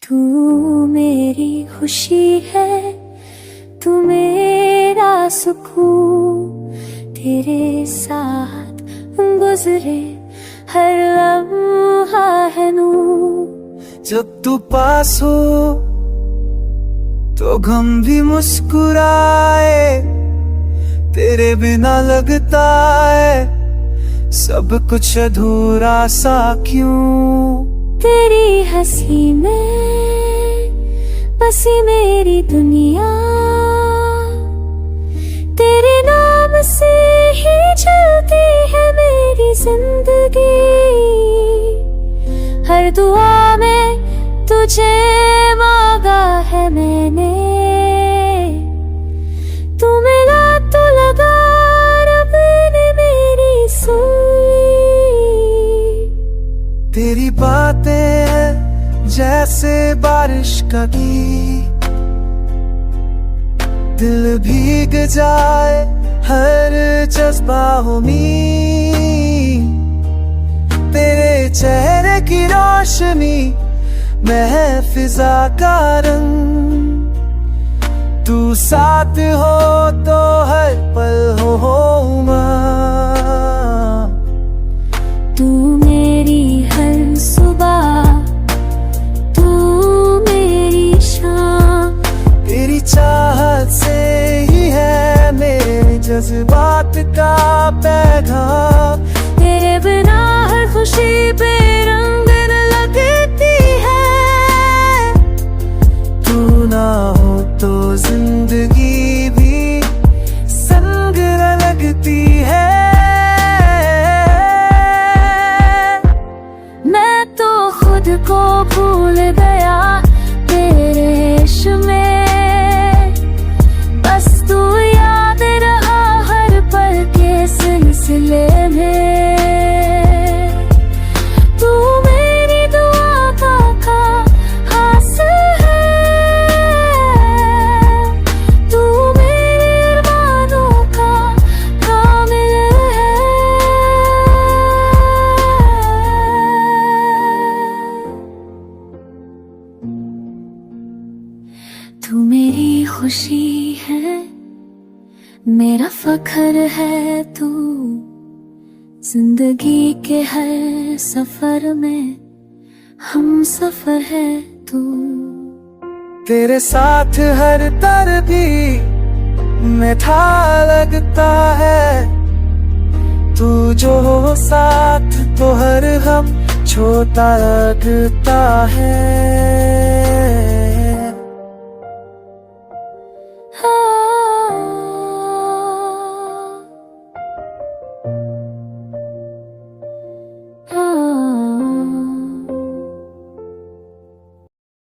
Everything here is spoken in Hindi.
तू मेरी खुशी है, तू मेरा सुकून, तेरे साथ गुजरे हर लम्हा है नूर। जब तू पास हो तो गम भी मुस्कुराए, तेरे बिना लगता है सब कुछ अधूरा सा क्यों। तेरी हंसी में बसी मेरी दुनिया, तेरे नाम से ही चलती है मेरी जिंदगी। हर दुआ में तुझे मांगा है मैंने, तू मिला तो लगा रब ने मेरी सुई। तेरी बातें हैं जैसे बारिश का गीत, दिल भीग जाए हर जज्बा उम्मीद। तेरे चेहरे की रोशनी मैं फिजा का रंग, तू साथ हो तो हर पल हो उमंग। तू मेरी हर सुबह, तू मेरी शाम, तेरी चाहत से ही है मेरे जज्बात का पैगाम। तेरे बिना हर खुशी पे रंग न लगती है, तू ना हो तो जिंदगी भी संग न लगती है। मैं तो खुद को भूल गया तेरे इश्क में, बस तू याद रहा हर पल के सिलसिले में। तू मेरी दुआ का खास है, तू मेरे अरमानों का कामिल है। तू मेरी खुशी है, मेरा फख्र है तू, जिंदगी के हर सफर में हम सफर है तू। तेरे साथ हर तरबी में था लगता है, तू जो हो साथ तो हर गम छोटा लगता है।